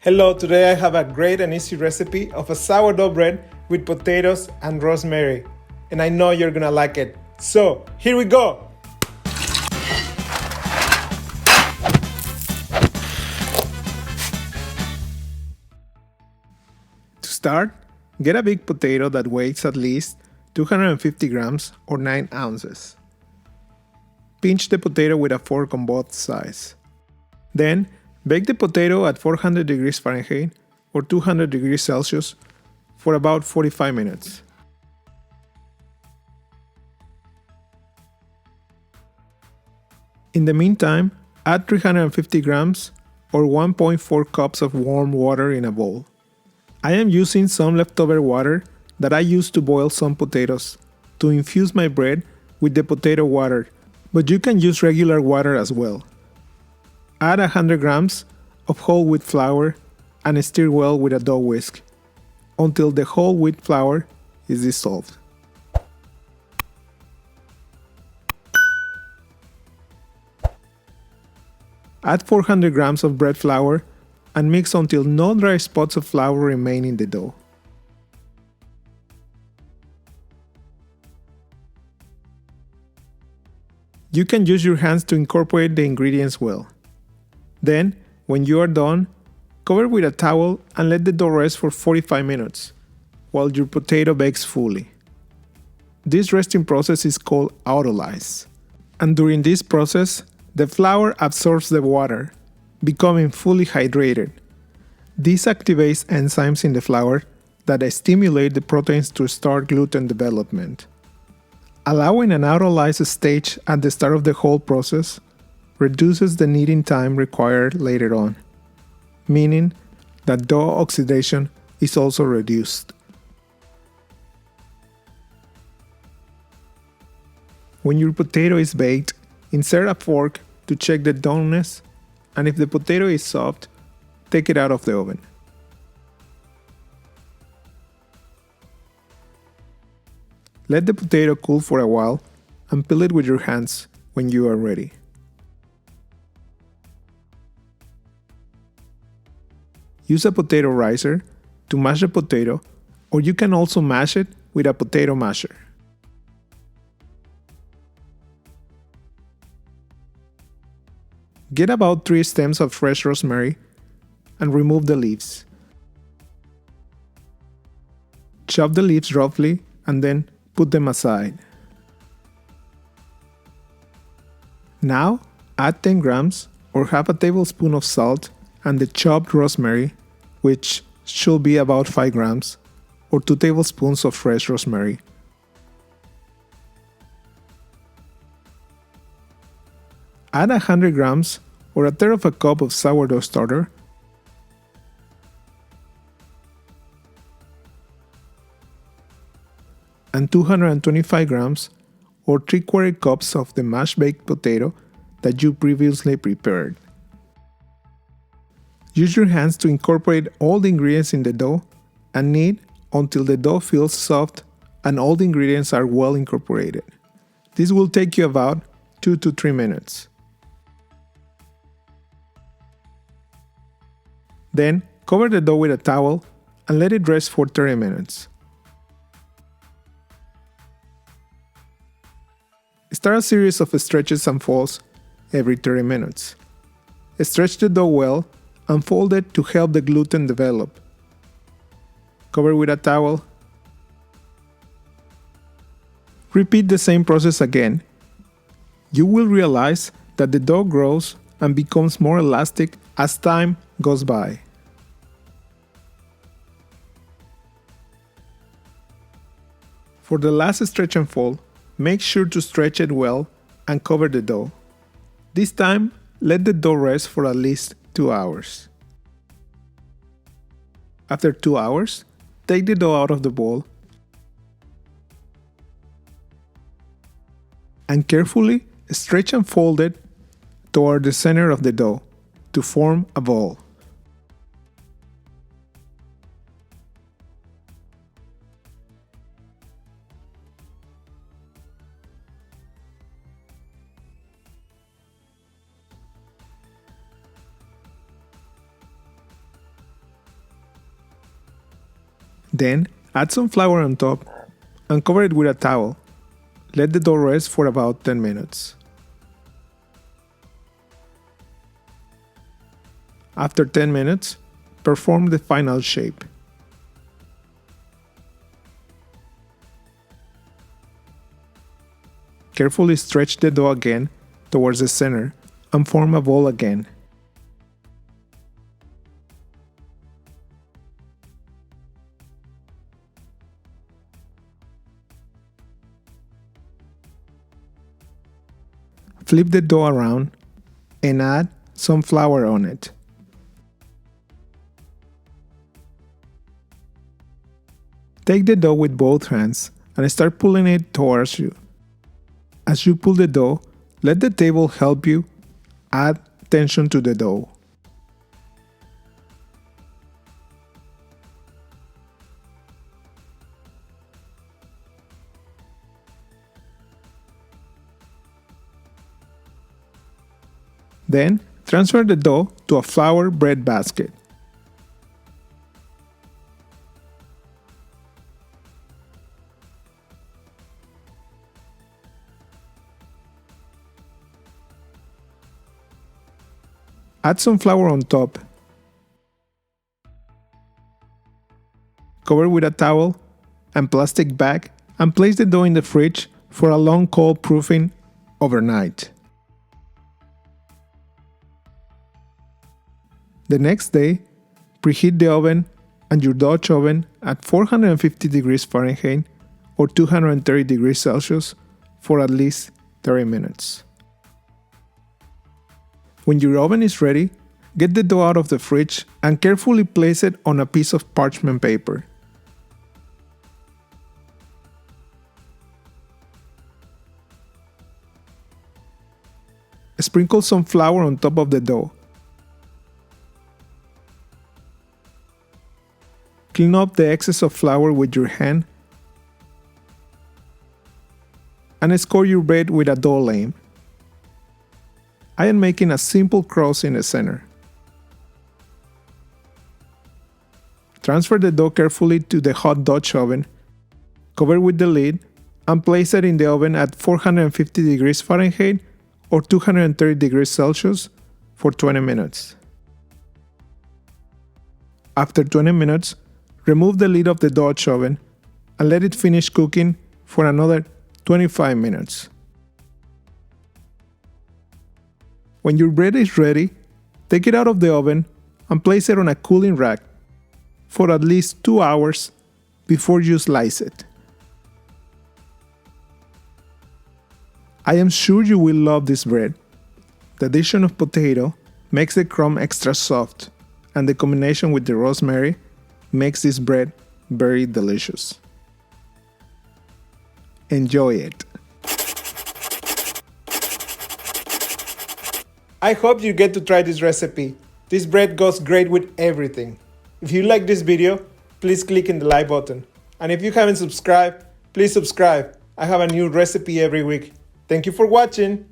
Hello, today I have a great and easy recipe of a sourdough bread with potatoes and rosemary, and I know you're gonna like it. So, here we go! To start, get a big potato that weighs at least 250 grams or 9 ounces. Pinch the potato with a fork on both sides. Then, bake the potato at 400 degrees Fahrenheit or 200 degrees Celsius for about 45 minutes. In the meantime, add 350 grams or 1.4 cups of warm water in a bowl. I am using some leftover water that I used to boil some potatoes to infuse my bread with the potato water, but you can use regular water as well. Add 100 grams of whole wheat flour and stir well with a dough whisk until the whole wheat flour is dissolved. Add 400 grams of bread flour and mix until no dry spots of flour remain in the dough. You can use your hands to incorporate the ingredients well. Then, when you are done, cover with a towel and let the dough rest for 45 minutes while your potato bakes fully. This resting process is called autolyse, and during this process, the flour absorbs the water, becoming fully hydrated. This activates enzymes in the flour that stimulate the proteins to start gluten development. Allowing an autolyse stage at the start of the whole process reduces the kneading time required later on, meaning that dough oxidation is also reduced. When your potato is baked, insert a fork to check the doneness, and if the potato is soft, take it out of the oven. Let the potato cool for a while and peel it with your hands when you are ready. Use a potato ricer to mash the potato, or you can also mash it with a potato masher. Get about 3 stems of fresh rosemary and remove the leaves. Chop the leaves roughly and then put them aside. Now, add 10 grams or half a tablespoon of salt and the chopped rosemary, which should be about 5 grams, or 2 tablespoons of fresh rosemary. Add 100 grams or a third of a cup of sourdough starter, and 225 grams or 3/4 cups of the mashed baked potato that you previously prepared. Use your hands to incorporate all the ingredients in the dough and knead until the dough feels soft and all the ingredients are well incorporated. This will take you about 2 to 3 minutes. Then, cover the dough with a towel and let it rest for 30 minutes. Start a series of stretches and folds every 30 minutes. Stretch the dough well and fold it to help the gluten develop. Cover with a towel. Repeat the same process again. You will realize that the dough grows and becomes more elastic as time goes by. For the last stretch and fold, make sure to stretch it well and cover the dough. This time, let the dough rest for at least 2 hours. After 2 hours, take the dough out of the bowl and carefully stretch and fold it toward the center of the dough to form a ball. Then, add some flour on top and cover it with a towel. Let the dough rest for about 10 minutes. After 10 minutes, perform the final shape. Carefully stretch the dough again towards the center and form a ball again. Flip the dough around and add some flour on it. Take the dough with both hands and start pulling it towards you. As you pull the dough, let the table help you add tension to the dough. Then, transfer the dough to a flour bread basket. Add some flour on top. Cover with a towel and plastic bag and place the dough in the fridge for a long cold proofing overnight. The next day, preheat the oven and your Dutch oven at 450 degrees Fahrenheit or 230 degrees Celsius for at least 30 minutes. When your oven is ready, get the dough out of the fridge and carefully place it on a piece of parchment paper. Sprinkle some flour on top of the dough. Clean up the excess of flour with your hand and score your bread with a dough lame. I am making a simple cross in the center. Transfer the dough carefully to the hot Dutch oven, cover with the lid, and place it in the oven at 450 degrees Fahrenheit or 230 degrees Celsius for 20 minutes. After 20 minutes, remove the lid of the Dutch oven and let it finish cooking for another 25 minutes. When your bread is ready, take it out of the oven and place it on a cooling rack for at least 2 hours before you slice it. I am sure you will love this bread. The addition of potato makes the crumb extra soft, and the combination with the rosemary makes this bread very delicious. Enjoy it! I hope you get to try this recipe. This bread goes great with everything. If you like this video, please click in the like button. And if you haven't subscribed, please subscribe. I have a new recipe every week. Thank you for watching.